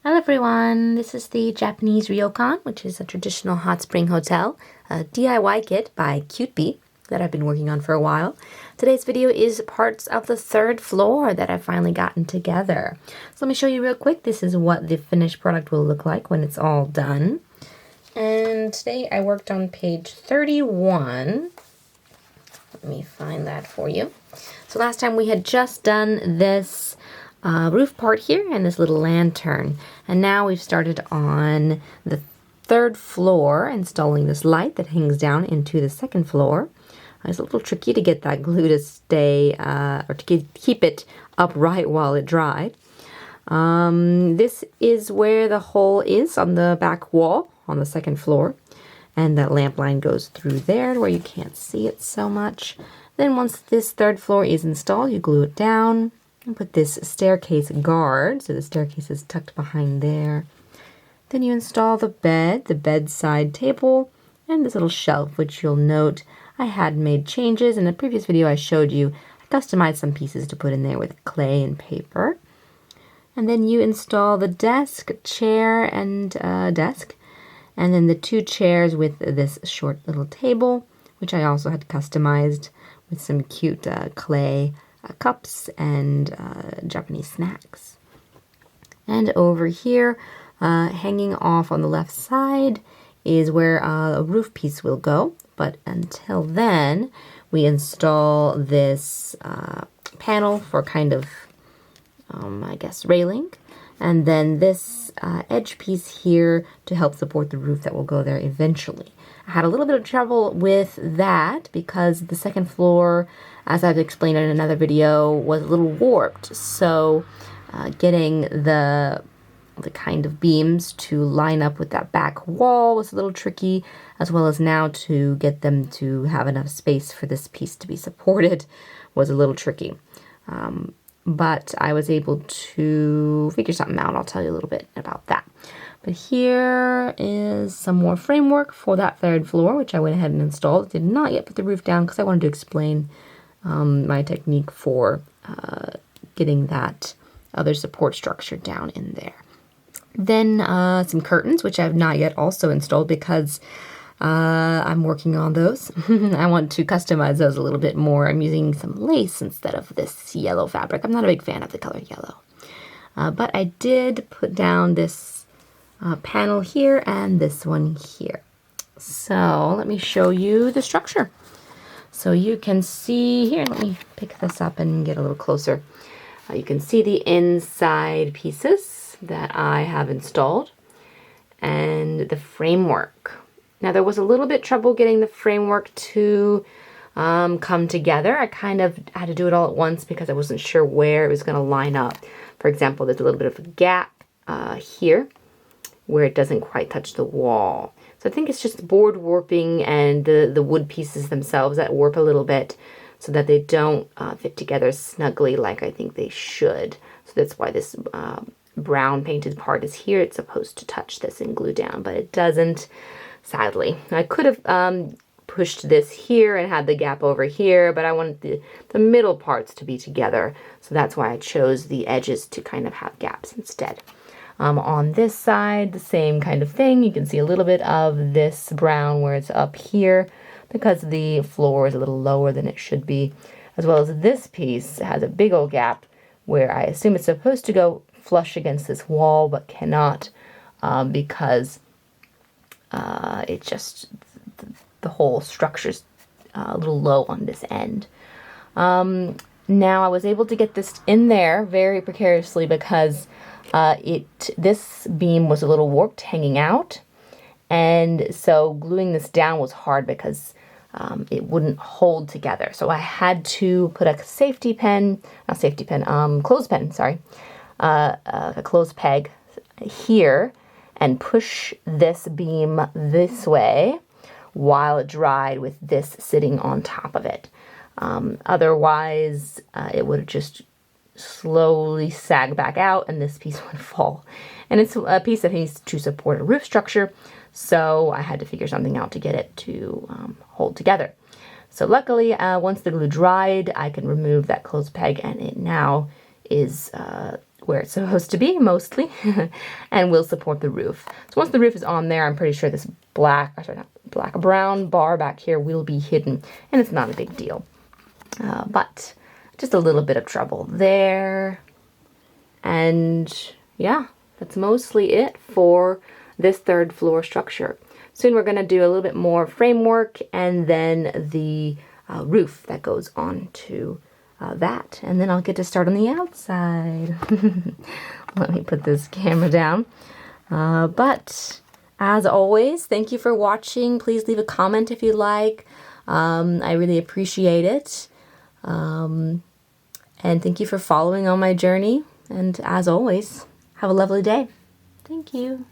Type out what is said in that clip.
Hello everyone, this is the Japanese Ryokan, which is a traditional hot spring hotel, a DIY kit by CuteBee that I've been working on for a while. Today's video is parts of the third floor that I've finally gotten together. So let me show you real quick. This is what the finished product will look like when it's all done. And today I worked on page 31. Let me find that for you. So last time we had just done this roof part here and this little lantern, and now we've started on the third floor installing this light that hangs down into the second floor. It's a little tricky to get that glue to stay or to keep it upright while it dried. This is where the hole is on the back wall on the second floor, and that lamp line goes through there where you can't see it so much. Then once this third floor is installed, you glue it down and put this staircase guard, so the staircase is tucked behind there. Then you install the bed, the bedside table, and this little shelf, which you'll note I had made changes. In the previous video I showed you, I customized some pieces to put in there with clay and paper. And then you install the desk, chair, and desk, and then the two chairs with this short little table, which I also had customized with some cute clay cups and Japanese snacks. And over here, hanging off on the left side, is where a roof piece will go. But until then, we install this panel for kind of, I guess, railing. And then this edge piece here to help support the roof that will go there eventually. I had a little bit of trouble with that because the second floor, as I've explained in another video, was a little warped. So getting the kind of beams to line up with that back wall was a little tricky, as well as now to get them to have enough space for this piece to be supported was a little tricky. But I was able to figure something out. I'll tell you a little bit about that. But here is some more framework for that third floor, which I went ahead and installed. Did not yet put the roof down because I wanted to explain my technique for getting that other support structure down in there. Then some curtains, which I have not yet also installed because I'm working on those. I want to customize those a little bit more. I'm using some lace instead of this yellow fabric. I'm not a big fan of the color yellow. But I did put down this panel here and this one here. So let me show you the structure. So you can see here, let me pick this up and get a little closer. You can see the inside pieces that I have installed and the framework. Now there was a little bit trouble getting the framework to come together. I kind of had to do it all at once because I wasn't sure where it was going to line up. For example, there's a little bit of a gap here where it doesn't quite touch the wall. So I think it's just board warping and the wood pieces themselves that warp a little bit so that they don't fit together snugly like I think they should. So that's why this brown painted part is here. It's supposed to touch this and glue down, but it doesn't, sadly. I could have pushed this here and had the gap over here, but I wanted the middle parts to be together. So that's why I chose the edges to kind of have gaps instead. On this side, the same kind of thing. You can see a little bit of this brown where it's up here because the floor is a little lower than it should be, as well as this piece has a big old gap where I assume it's supposed to go flush against this wall but cannot because it's just the whole structure's a little low on this end. Now I was able to get this in there very precariously because this beam was a little warped hanging out, and so gluing this down was hard because it wouldn't hold together. So I had to put a clothespin, sorry, a clothes peg here and push this beam this way while it dried with this sitting on top of it. Otherwise, it would have just slowly sag back out and this piece would fall. And it's a piece that needs to support a roof structure, so I had to figure something out to get it to hold together. So luckily, once the glue dried, I can remove that clothes peg and it now is where it's supposed to be, mostly, and will support the roof. So once the roof is on there, I'm pretty sure this brown bar back here will be hidden, and it's not a big deal. But just a little bit of trouble there. And yeah, that's mostly it for this third floor structure. Soon we're going to do a little bit more framework and then the roof that goes on to that. And then I'll get to start on the outside. Let me put this camera down. But as always, thank you for watching. Please leave a comment if you like. I really appreciate it. And thank you for following on my journey. And as always, have a lovely day. Thank you.